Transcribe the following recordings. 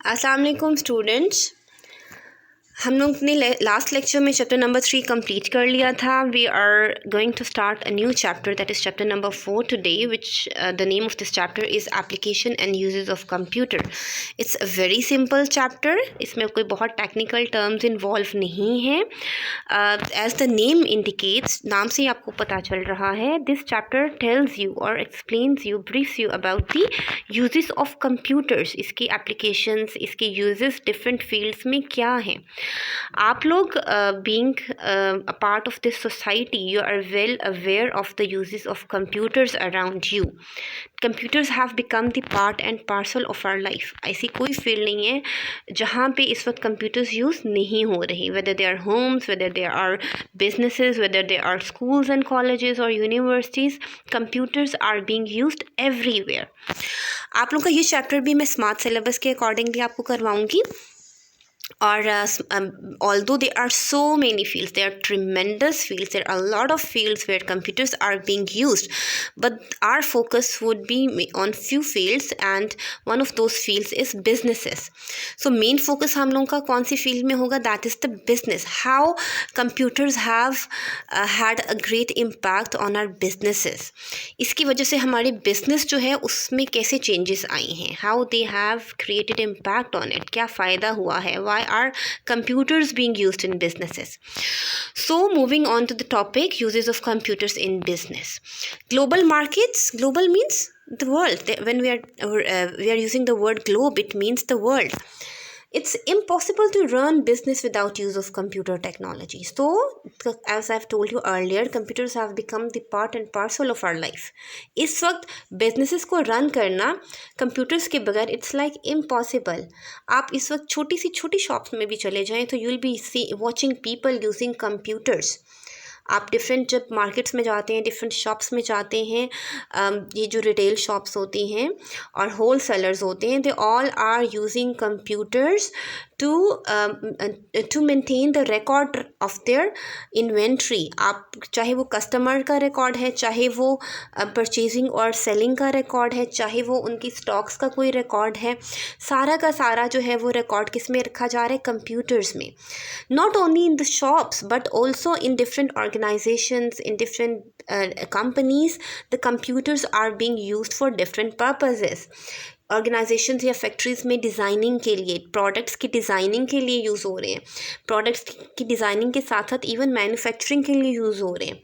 अस्सलाम वालेकुम स्टूडेंट्स। हम लोग ने लास्ट लेक्चर में चैप्टर नंबर 3 कंप्लीट कर लिया था। We are going to start a new chapter that is chapter number 4 today, which the name of this chapter is application and uses of computer. It's a very simple chapter, इसमें कोई बहुत technical terms involve नहीं है। As the name indicates, नाम से ही आपको पता चल रहा है, दिस चैप्टर टेल्स यू और explains you, briefs you about the uses of computers, इसकी एप्लीकेशंस, इसके यूजेस डिफरेंट फील्ड्स में क्या हैं। आप लोग being a part of this society, you are well aware of the uses of computers around you. Computers have become the part and parcel of our life. ऐसी कोई field नहीं है जहाँ पे इस वक्त कंप्यूटर्स यूज़ नहीं हो रही, whether they are homes, whether they are businesses, whether they are schools and colleges और universities, computers are being used everywhere. आप लोग का ये चैप्टर भी मैं स्मार्ट सिलेबस के अकॉर्डिंगली आपको करवाऊँगी। और although there are so many fields, there are tremendous fields, there are a lot of fields where computers are being used, but our focus would be on few fields, and one of those fields is businesses. So main focus हम लोगों का कौन सी field में होगा, that is the business, how computers have had a great impact on our businesses. इसकी वजह से हमारे business जो है उसमें कैसे changes आई हैं, how they have created impact on it, क्या फ़ायदा हुआ है, why are computers being used in businesses. So moving on to the topic, uses of computers in business. Global markets, global means the world. When we are using the word globe, it means the world. It's impossible to run business without use of computer technology. So, as I've told you earlier, computers have become the part and parcel of our life. इस वक्त businesses को run करना computers के बगैर it's like impossible. आप इस वक्त छोटी shops में भी चले जाएं तो you'll be watching people using computers. आप डिफरेंट जब मार्केट्स में जाते हैं, डिफरेंट शॉप्स में जाते हैं, ये जो रिटेल शॉप्स होती हैं और होल सेलर्स होते हैं, they all are using computers to maintain the record of their inventory. आप चाहे वो कस्टमर का रिकॉर्ड है, चाहे वो परचेजिंग और सेलिंग का रिकॉर्ड है, चाहे वो उनकी स्टॉक्स का कोई रिकॉर्ड है, सारा का सारा जो है वो रिकॉर्ड किस में रखा जा रहा है, कंप्यूटर्स में। Not only in the shops but also in different organizations, in different companies, the computers are being used for different purposes. Organisations या फैक्ट्रीज़ में डिज़ाइनिंग के लिए, प्रोडक्ट्स की डिज़ाइनिंग के लिए यूज़ हो रहे हैं, प्रोडक्ट्स की डिज़ाइनिंग के साथ साथ इवन मैन्युफैक्चरिंग के लिए यूज़ हो रहे हैं।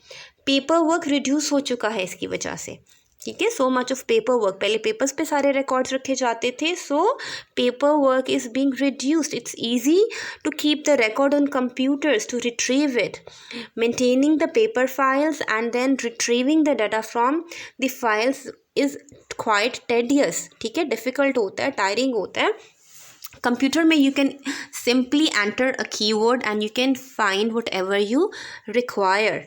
पेपर वर्क रिड्यूस हो चुका है इसकी वजह से, ठीक है। So much of paper work, पहले पेपर्स पे सारे रिकॉर्ड्स रखे जाते थे, so paper work is being reduced. It's easy to keep the record on computers, to retrieve it, maintaining the paper files and then retrieving the data from the files is quite tedious, ठीक है, difficult होता है, tiring होता है. Computer में you can simply enter a keyword and you can find what ever you require.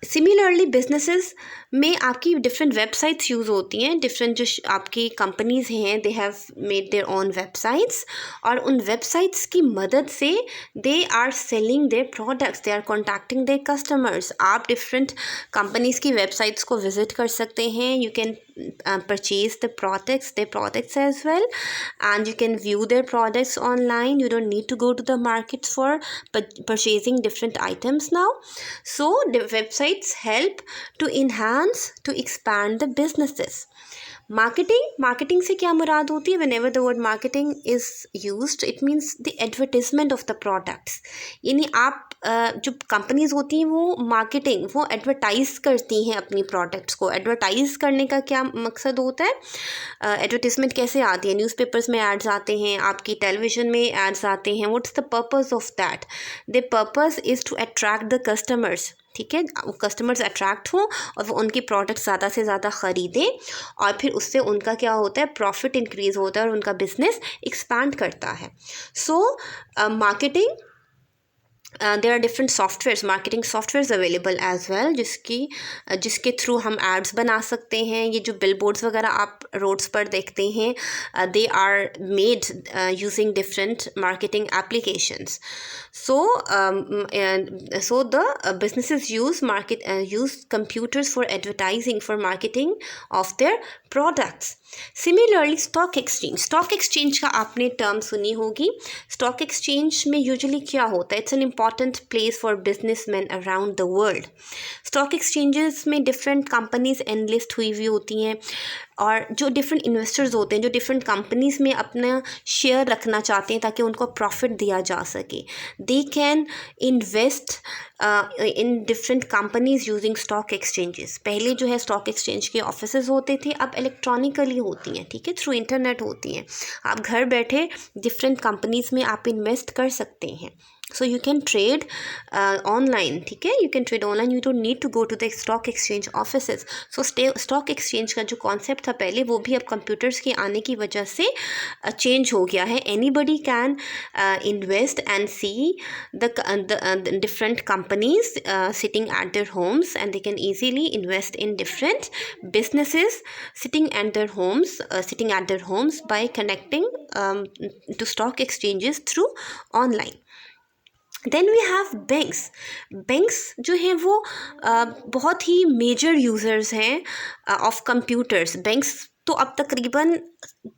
Similarly businesses में आपकी different websites use होती हैं, डिफरेंट जो आपकी कंपनीज़ हैं, they have made their own websites, और उन वेबसाइट्स की मदद से they are selling their products, they are contacting their customers. आप डिफरेंट कंपनीज़ की वेबसाइट्स को विज़िट कर सकते हैं, you can purchase their products as well, and you can view their products online. You don't need to go to the markets for purchasing different items now. So the websites help to enhance, to expand the businesses. Marketing से क्या मुराद होती है? whenever the word marketing is used, it means the advertisement of the products. यानी आप जो companies होती हैं वो एडवर्टाइज़ करती हैं अपनी प्रोडक्ट्स को. एडवर्टाइज़ करने का क्या मकसद होता है? एडवर्टीज़मेंट कैसे आती है? न्यूज़पेपर्स में एड्स आते हैं, आपकी टेलीविज़न में एड्स आते हैं. What's the purpose of that? The purpose is to attract the customers, ठीक है, कस्टमर्स अट्रैक्ट हों और वो उनकी प्रोडक्ट ज़्यादा से ज़्यादा ख़रीदें, और फिर उससे उनका क्या होता है, प्रॉफिट इंक्रीज़ होता है और उनका बिजनेस एक्सपैंड करता है. So marketing, there are different softwares, marketing softwares available as well, जिसके थ्रू हम एड्स बना सकते हैं. ये जो बिलबोर्ड्स वगैरह आप रोड्स पर देखते हैं, they are made using different marketing applications. So the businesses use computers for advertising, for marketing of their products. Similarly stock exchange का आपने टर्म सुनी होगी। स्टॉक एक्सचेंज में यूजुअली क्या होता है, it's an important place for businessman around the world. Stock exchanges में different companies analyst हुई हुई होती हैं, और जो डिफरेंट इन्वेस्टर्स होते हैं जो डिफरेंट कंपनीज़ में अपना शेयर रखना चाहते हैं ताकि उनको प्रॉफिट दिया जा सके, they can invest in different companies using stock exchanges. पहले जो है स्टॉक एक्सचेंज के ऑफिसेज होते थे, अब इलेक्ट्रॉनिकली होती हैं, ठीक है, थ्रू इंटरनेट होती हैं। आप घर बैठे डिफरेंट कंपनीज़ में आप इन्वेस्ट कर सकते हैं। So you can trade online, ठीक है, you can trade online, you don't need to go to the stock exchange offices. So stock exchange का जो कॉन्सेप्ट था पहले, वो भी अब कंप्यूटर्स के आने की वजह से चेंज हो गया है। Anybody can invest and see the different companies sitting at their homes, and they can easily invest in different businesses sitting at their homes by connecting to stock exchanges through online. Then we have banks जो हैं वो बहुत ही major users हैं of computers. Banks तो अब तकरीबन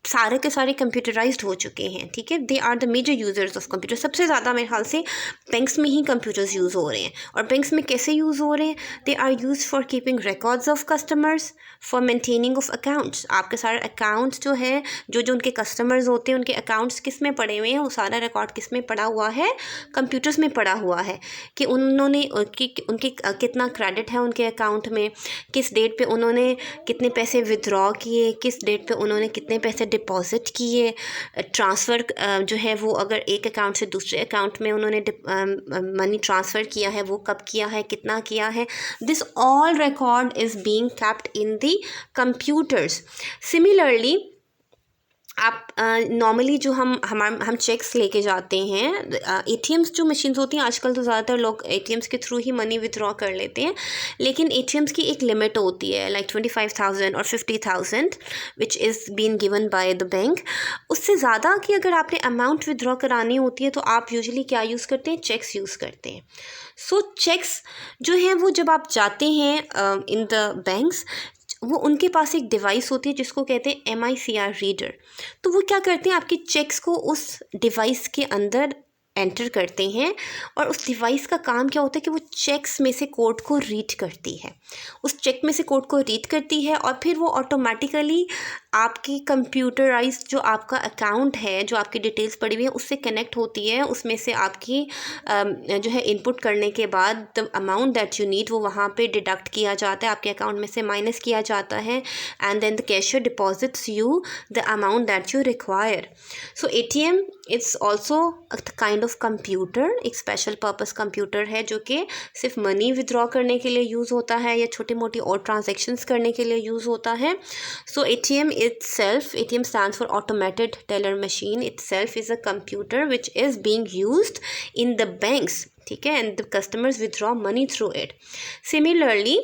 सारे के सारे कंप्यूटराइज्ड हो चुके हैं, ठीक है, they are the major users of computer. सबसे ज़्यादा मेरे ख्याल से बैंक्स में ही कंप्यूटर्स यूज़ हो रहे हैं। और बैंक्स में कैसे यूज़ हो रहे हैं, they are use for keeping records of customers, for maintaining of accounts. आपके सारे अकाउंट्स जो है, जो उनके कस्टमर्स होते हैं उनके अकाउंट्स किस में पड़े हुए हैं, वो सारा रिकॉर्ड किस में पड़ा हुआ है, कंप्यूटर्स में पड़ा हुआ है कि उन्होंने उनके कितना क्रेडिट है उनके अकाउंट में, किस डेट पे उन्होंने कितने पैसे विदड्रॉ किए, किस डेट पे उन्होंने कितने पैसे डिपॉजिट किए, ट्रांसफ़र जो है वो अगर एक अकाउंट से दूसरे अकाउंट में उन्होंने मनी ट्रांसफ़र किया है वो कब किया है, कितना किया है। This all record is being kept in the computers. Similarly आप नॉर्मली जो हम चेक्स लेके जाते हैं, एटीएम्स जो मशीन्स होती हैं, आजकल तो ज़्यादातर लोग एटीएम्स के थ्रू ही मनी विथड्रॉ कर लेते हैं, लेकिन एटीएम्स की एक लिमिट होती है, लाइक 25,000 और 50,000 which is been given by the bank. उससे ज़्यादा की अगर आपने अमाउंट विथड्रॉ करानी होती है तो आप यूजुअली क्या यूज़ करते हैं, चेक्स यूज़ करते हैं। सो चेक्स जो हैं वो जब आप जाते हैं इन द बैंक्स, वो उनके पास एक डिवाइस होती है जिसको कहते हैं MICR रीडर। तो वो क्या करते हैं, आपके चेक्स को उस डिवाइस के अंदर एंटर करते हैं, और उस डिवाइस का काम क्या होता है कि वो चेक्स में से कोड को रीड करती है, उस चेक में से कोड को रीड करती है, और फिर वो ऑटोमेटिकली आपकी कंप्यूटराइज्ड जो आपका अकाउंट है, जो आपकी डिटेल्स पड़ी हुई है, उससे कनेक्ट होती है। उसमें से आपकी जो है इनपुट करने के बाद the amount that you need वो वहाँ पे डिडक्ट किया जाता है, आपके अकाउंट में से माइनस किया जाता है, and then the cashier deposits you the amount that you require. So ATM it's also kind of computer, एक स्पेशल पर्पस कंप्यूटर है जो कि सिर्फ मनी विदड्रॉ करने के लिए यूज़ होता है या छोटी मोटी और ट्रांजेक्शन्स करने के लिए यूज़ होता है। सो ATM stands for automated teller machine itself is a computer which is being used in the banks, ठीक है, and the customers withdraw money through it. Similarly,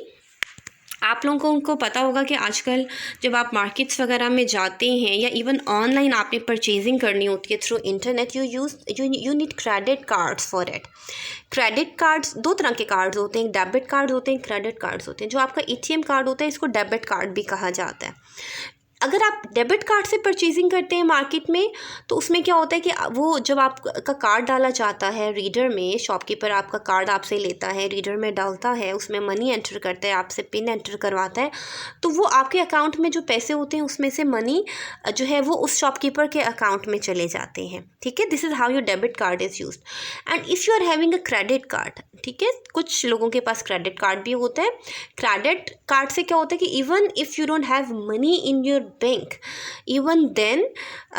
आप लोगों को पता होगा कि आजकल जब आप मार्केट्स वगैरह में जाते हैं या इवन ऑनलाइन आपने परचेजिंग करनी होती है through internet, you need credit cards for it. Credit cards दो तरह के कार्ड्स होते हैं, डेबिट कार्ड्स होते हैं, क्रेडिट कार्ड्स होते हैं। जो आपका ATM कार्ड होता है इसको डेबिट कार्ड भी कहा जाता है। अगर आप डेबिट कार्ड से परचेजिंग करते हैं मार्केट में, तो उसमें क्या होता है कि वो जब आपका कार्ड डाला जाता है रीडर में, शॉपकीपर आपका कार्ड आपसे लेता है, रीडर में डालता है, उसमें मनी एंटर करता है, आपसे पिन एंटर करवाता है, तो वो आपके अकाउंट में जो पैसे होते हैं उसमें से मनी जो है वो उस शॉपकीपर के अकाउंट में चले जाते हैं, ठीक है। This is how your debit card is used. And if you are having a credit card, ठीक है, कुछ लोगों के पास क्रेडिट कार्ड भी होता है। क्रेडिट कार्ड से क्या होता है कि even if you don't have money in your bank, even then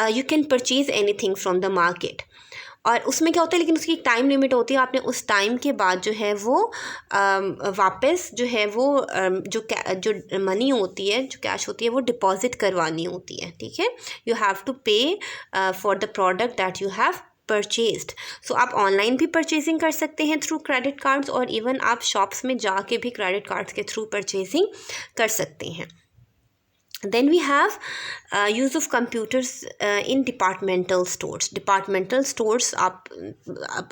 you can purchase anything from the market। और उसमें क्या होता है, लेकिन उसकी एक टाइम लिमिट होती है, आपने उस टाइम के बाद जो है वो वापस जो है वो जो मनी होती है, जो कैश होती है, वो डिपॉजिट करवानी होती है, ठीक है। You have to pay for the product that you have purchased. So आप ऑनलाइन भी परचेजिंग कर सकते हैं थ्रू क्रेडिट कार्ड्स, और इवन आप शॉप्स में जाके भी क्रेडिट कार्ड्स के थ्रू परचेजिंग कर सकते हैं। Then we have use of computers in departmental stores. Departmental stores आप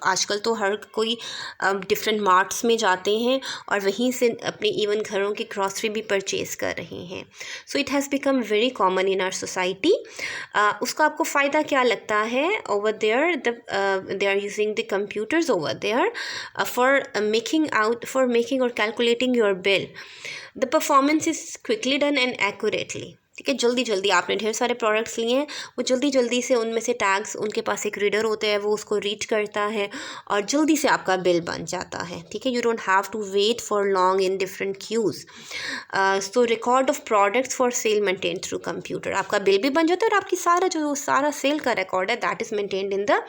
आजकल तो हर कोई डिफरेंट मार्ट्स में जाते हैं और वहीं से अपने इवन घरों की ग्रॉसरी भी परचेज़ कर रहे हैं. So it has become very common in our society. उसका आपको फ़ायदा क्या लगता है? Over there they are using the computers over there for making और calculating your bill. The performance is quickly done and accurately. ठीक है, जल्दी जल्दी आपने ढेर सारे प्रोडक्ट्स लिए हैं, वो जल्दी जल्दी से उनमें से टैग्स, उनके पास एक रीडर होता है, वो उसको रीड करता है और जल्दी से आपका बिल बन जाता है. ठीक है, you don't have to wait for long in different queues. So record of products for sale maintain through computer. आपका बिल भी बन जाता है और आपकी सारा सेल का रिकॉर्ड है that is maintained in the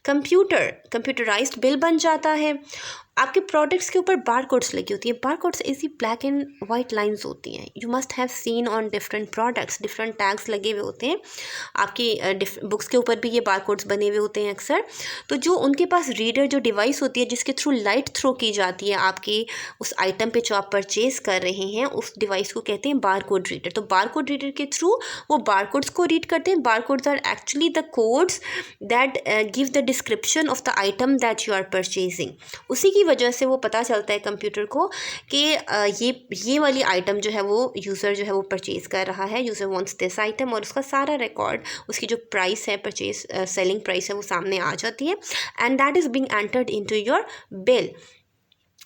computer. Computerised bill बन जाता है. आपके प्रोडक्ट्स के ऊपर बार कोड्स लगी होती हैं. बार कोड्स ऐसी ब्लैक एंड वाइट लाइंस होती हैं. You must have seen on different products. Different tags लगे हुए होते हैं. आपकी बुक्स के ऊपर भी ये बार कोड्स बने हुए होते हैं अक्सर. तो जो उनके पास रीडर जो डिवाइस होती है जिसके थ्रू लाइट थ्रो की जाती है आपकी उस आइटम पे जो आप परचेज़ कर रहे हैं, उस डिवाइस को कहते हैं बार कोड रीडर. तो बार कोड रीडर के थ्रू वो बार कोड्स को रीड करते हैं. Bar codes are actually the codes that give the description of the item that you are purchasing. उसी की वजह से वो पता चलता है कंप्यूटर को कि ये वाली आइटम जो है वो यूज़र जो है वो परचेज़ कर रहा है. यूज़र वांट्स दिस आइटम और उसका सारा रिकॉर्ड, उसकी जो प्राइस है, परचेज सेलिंग प्राइस है, वो सामने आ जाती है and that is being entered into your bill.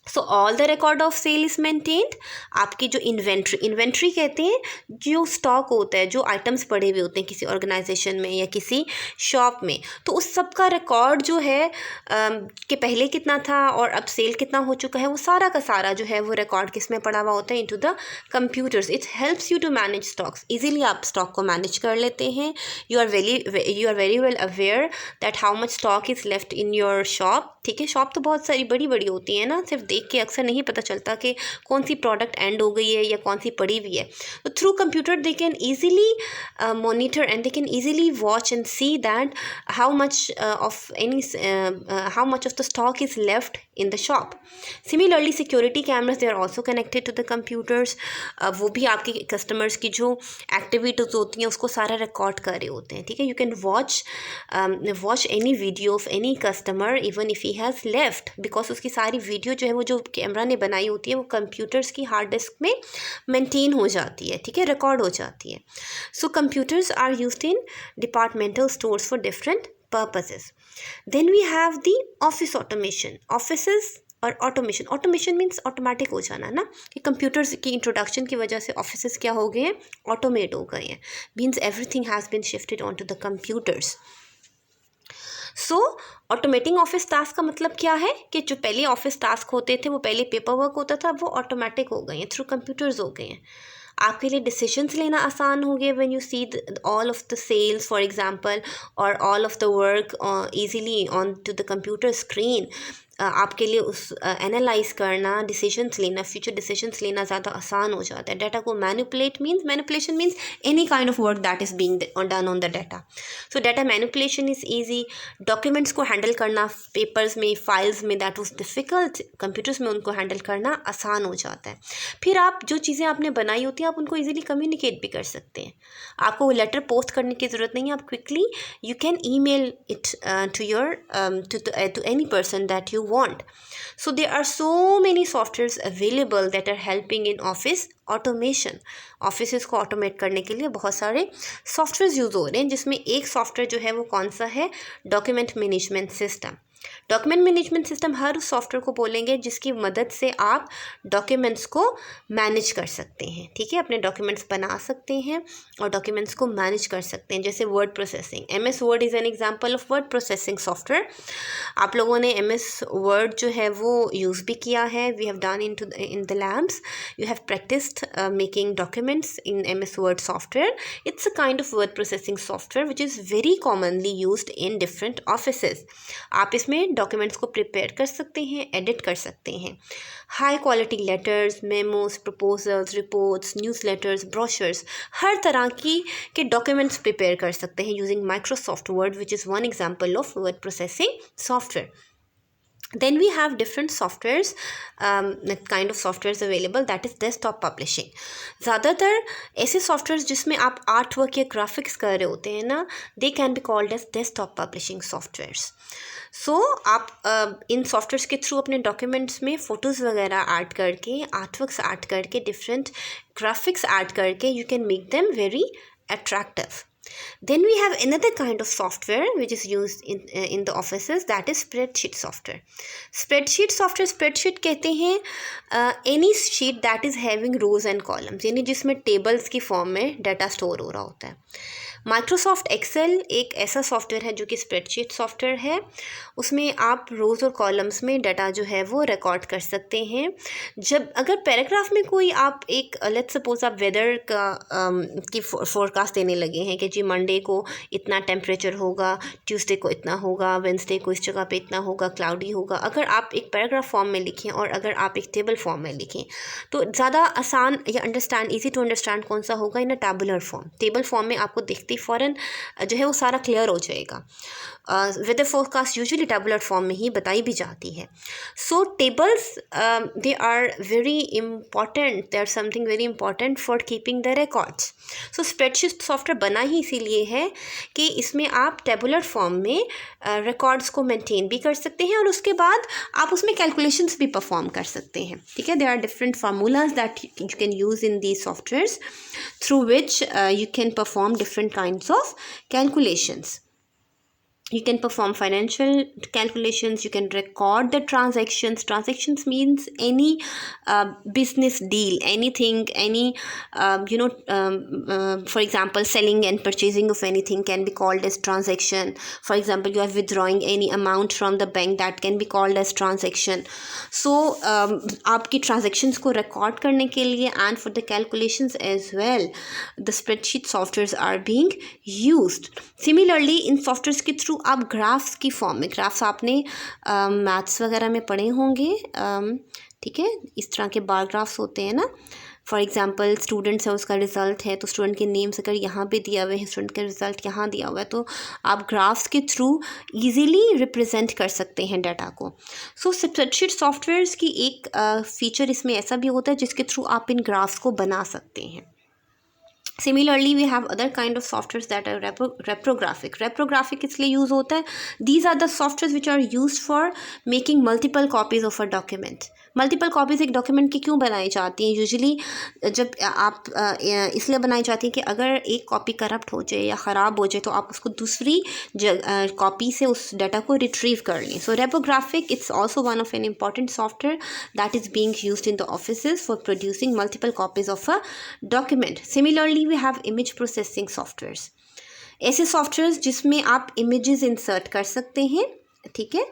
So all the record of sale is maintained. आपकी जो इन्वेंट्री कहते हैं जो स्टॉक होता है, जो आइटम्स पड़े हुए होते हैं किसी ऑर्गेनाइजेशन में या किसी शॉप में, तो उस सब का रिकॉर्ड जो है कि पहले कितना था और अब सेल कितना हो चुका है, वो सारा का सारा जो है वो रिकॉर्ड किस में पड़ा हुआ होता है? Into the computers. It helps you to manage stocks. Easily आप स्टॉक को मैनेज कर लेते हैं. You are very well aware that how much stock is left in your shop. ठीक है, शॉप तो बहुत सारी बड़ी बड़ी होती है ना, सिर्फ देख के अक्सर नहीं पता चलता कि कौन सी प्रोडक्ट एंड हो गई है या कौन सी पड़ी हुई है. तो through computer they can easily monitor and they can easily watch and see that how much of the stock is left in the shop. Similarly security cameras they are also connected to the computers. वो भी आपके customers की जो activities होती हैं उसको सारा record कर रहे होते हैं. ठीक है, you can watch any video of any customer even if he has left, because उसकी सारी वीडियो जो है वो जो कैमरा ने बनाई होती है वो कंप्यूटर्स की हार्ड डिस्क में मेंटेन हो जाती है. ठीक है, रिकॉर्ड हो जाती है. So computers are used in departmental stores for different purposes. Then we have the office automation. Offices और ऑटोमेशन मीन्स ऑटोमेटिक हो जाना ना, कि कंप्यूटर्स की इंट्रोडक्शन की वजह से ऑफिसेस क्या हो गए हैं? ऑटोमेट हो गए हैं. Means everything has been shifted on to the computers. So automating office task का मतलब क्या है कि जो पहले ऑफिस टास्क होते थे, वो पहले पेपर वर्क होता था, वो ऑटोमेटिक हो गए हैं, थ्रू कंप्यूटर्स हो गए हैं. आपके लिए डिसीजंस लेना आसान हो गया when you see all of the sales for example और all of the work easily on to the computer screen. आपके लिए उस एनालाइज करना, डिसीजंस लेना, फ्यूचर डिसीजंस लेना ज़्यादा आसान हो जाता है. डाटा को manipulation means any kind of work that is being done on the data. So data manipulation is easy. Documents को हैंडल करना पेपर्स में, फाइल्स में, दैट वाज डिफ़िकल्ट. कंप्यूटर्स में उनको हैंडल करना आसान हो जाता है. फिर आप जो चीज़ें आपने बनाई होती हैं आप उनको ईजिली कम्युनिकेट भी कर सकते हैं. आपको वो लेटर पोस्ट करने की ज़रूरत नहीं है. आप quickly you can email it to any person that you want. So there are so many softwares available that are helping in office automation. Office को ऑटोमेट करने के लिए बहुत सारे सॉफ्टवेयर यूज़ हो रहे हैं, जिसमें एक सॉफ्टवेयर जो है वो कौन सा है? Document management system. Document management system हर उस सॉफ्टवेयर को बोलेंगे जिसकी मदद से आप डॉक्यूमेंट्स को मैनेज कर सकते हैं. ठीक है, अपने डॉक्यूमेंट्स बना सकते हैं और डॉक्यूमेंट्स को मैनेज कर सकते हैं. जैसे word processing. MS word is an example of word processing software. आप लोगों ने MS वर्ड जो है वो यूज़ भी किया है. We have done in the labs. You have practised making documents in MS word software. It's a kind of word processing software which is very commonly used in different offices. आप इसमें documents को prepare कर सकते हैं, edit कर सकते हैं. High quality letters, memos, proposals, reports, news letters, brochures, हर तरह के डॉक्यूमेंट्स प्रिपेयर कर सकते हैं using Microsoft Word which is one example of word processing software. Then we have different softwares, kind of softwares available, that is desktop publishing. ज़्यादातर ऐसे softwares जिसमें आप आर्ट वर्क या ग्राफिक्स कर रहे होते हैं ना, they can be called as desktop publishing softwares. सो आप इन सॉफ्टवेयर्स के थ्रू अपने डॉक्यूमेंट्स में फ़ोटोज़ वगैरह ऐड करके, आर्टवर्क्स ऐड करके, डिफरेंट ग्राफिक्स ऐड करके, you can make them very attractive. Then we have another kind of software which is used in the offices, that is spreadsheet software. Spreadsheet software, spreadsheet कहते हैं any sheet that is having rows and columns, यानी जिसमें tables की form में data store हो रहा होता है. माइक्रोसॉफ्ट एक्सेल एक ऐसा सॉफ्टवेयर है जो कि स्प्रेडशीट सॉफ्टवेयर है. उसमें आप रोज़ और कॉलम्स में डाटा जो है वो रिकॉर्ड कर सकते हैं. जब अगर पैराग्राफ में कोई आप एक लेट्स सपोज आप वेदर का की फोरकास्ट देने लगे हैं कि जी मंडे को इतना टेम्परेचर होगा, ट्यूसडे को इतना होगा, वेंसडे को इस जगह पे इतना होगा, क्लाउडी होगा. अगर आप एक पैराग्राफ फॉर्म में लिखें और अगर आप एक टेबल फॉर्म में लिखें तो ज़्यादा आसान या अंडरस्टैंड ईजी टू अंडरस्टैंड कौन सा होगा इन अ टैबुलर फॉर्म. टेबल फॉर्म में आपको फ़ौरन जो है वो सारा क्लियर हो जाएगा. Weather forecast usually tabular form में ही बताई भी जाती है. So tables they are very important, they are something very important for keeping the records. So spreadsheet software बना ही इसीलिए है कि इसमें आप टेबुलर फॉर्म में रिकॉर्ड्स को मेंटेन भी कर सकते हैं और उसके बाद आप उसमें कैलकुलेशंस भी परफॉर्म कर सकते हैं. ठीक है, there are different formulas that you can use in these softwares through which you can perform different kinds of calculations. You can perform financial calculations, you can record the transactions. Transactions means any business deal, anything, any for example selling and purchasing of anything can be called as transaction. For example, you are withdrawing any amount from the bank, that can be called as transaction. So आपकी transactions को record करने के लिए and for the calculations as well, the spreadsheet softwares are being used. Similarly, in softwares के through आप graphs की form में, graphs आपने मैथ्स वगैरह में पढ़े होंगे. ठीक है, इस तरह के बार ग्राफ्स होते हैं ना. फॉर एग्जांपल स्टूडेंट्स है, उसका रिज़ल्ट है तो स्टूडेंट के नेम्स अगर यहाँ पे दिया हुआ है, स्टूडेंट का रिज़ल्ट यहाँ दिया हुआ है, तो आप ग्राफ्स के थ्रू इजीली रिप्रेजेंट कर सकते हैं डाटा को. सो स्प्रेडशीट सॉफ्टवेयर्स की एक फीचर इसमें ऐसा भी होता है जिसके थ्रू आप इन ग्राफ्स को बना सकते हैं. Similarly, we have other kind of softwares that are reprographic. Reprographic इसलिए यूज़ होता है, these are the softwares which are used for making multiple copies of a document. Multiple copies एक डॉक्यूमेंट की क्यों बनाई जाती हैं? यूजुअली जब आप इसलिए बनाई जाती है कि अगर एक कॉपी करप्ट हो जाए या ख़राब हो जाए तो आप उसको दूसरी कॉपी से उस डाटा को रिट्रीव कर लें. So reprographic it's also one of an important software that is being used in the offices for producing multiple copies of a document. Similarly we have image processing softwares. ऐसे softwares जिसमें आप images insert कर सकते हैं. ठीक है,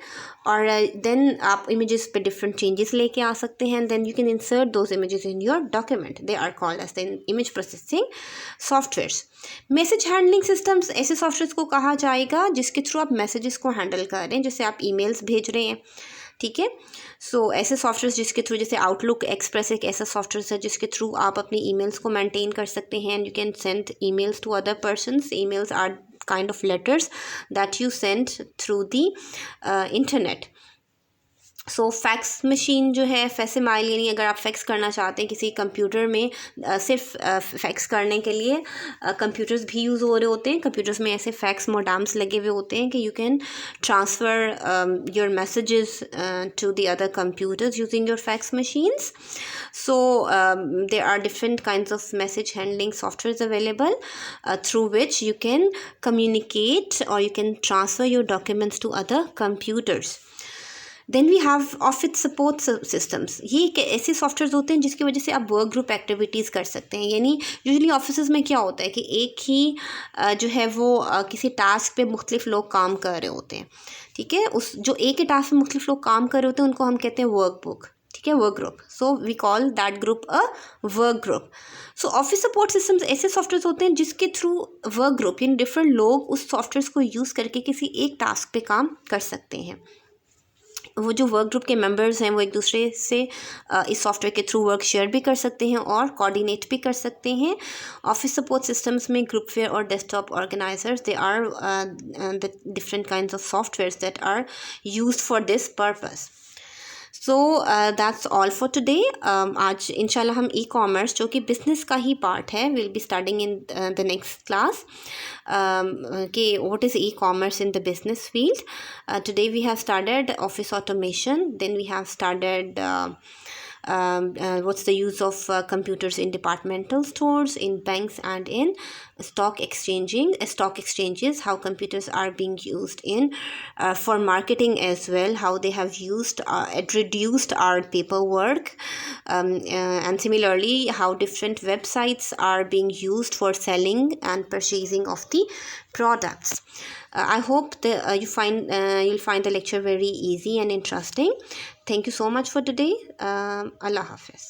और then आप इमेजेस पे डिफरेंट चेंजेस लेके आ सकते हैं. Then you can insert those images in your document. They are called as the image processing softwares. Message handling systems ऐसे सॉफ्टवेयर्स को कहा जाएगा जिसके थ्रू आप मैसेजेस को हैंडल कर रहे हैं, जैसे आप ईमेल्स भेज रहे हैं. ठीक है, सो ऐसे सॉफ्टवेयर जिसके थ्रू, जैसे आउटलुक एक्सप्रेस एक ऐसा सॉफ्टवेयर है जिसके थ्रू आप अपनी ईमेल्स को मेंटेन कर सकते हैं. You can send emails to other persons. Emails are kind of letters that you send through the internet. So fax machine जो है, फैक्सिमाइल, यानी अगर आप फैक्स करना चाहते हैं किसी कंप्यूटर में, सिर्फ फैक्स करने के लिए कंप्यूटर्स भी यूज़ हो रहे होते हैं. कंप्यूटर्स में ऐसे फैक्स मोडाम्स लगे हुए होते हैं कि you can transfer your messages to the other computers using your fax machines. So there are different kinds of message handling softwares available through which you can communicate or you can transfer your documents to other computers. Then we have office support systems. ये ऐसे software होते हैं जिसकी वजह से आप work group activities कर सकते हैं. यानी यूजुअली ऑफिस में क्या होता है कि एक ही जो है वो किसी टास्क पे मुख्तलिफ लोग काम कर रहे होते हैं. ठीक है, उस जो एक ही टास्क पे मुख्तलिफ लोग काम कर रहे होते हैं उनको हम कहते हैं वर्क बुक. ठीक है, work group. So we call that group a work group. So office support systems ऐसे सॉफ्टवेयर होते हैं जिसके थ्रू वर्क ग्रुप यानी डिफरेंट लोग उस सॉफ्टवेयर को यूज़ करके किसी एक टास्क पे काम कर सकते हैं. वो जो वर्क ग्रुप के मेंबर्स हैं वो एक दूसरे से इस सॉफ्टवेयर के थ्रू वर्क शेयर भी कर सकते हैं और कोऑर्डिनेट भी कर सकते हैं। ऑफिस सपोर्ट सिस्टम्स में ग्रुपवेयर और desktop organisers, they are the different kinds of softwares that are used for this purpose. So that's all for today. आज इंशाल्लाह हम ई कॉमर्स जो कि बिज़नेस का ही पार्ट है, will be starting in the next class कि what is e commerce in the business field. Today we have started office automation, then we have started what's the use of computers in departmental stores, in banks, and in stock exchanges, how computers are being used in for marketing as well, how they have used it reduced our paperwork, and similarly how different websites are being used for selling and purchasing of the products. I hope that you'll find the lecture very easy and interesting. Thank you so much for today. Allah Hafiz.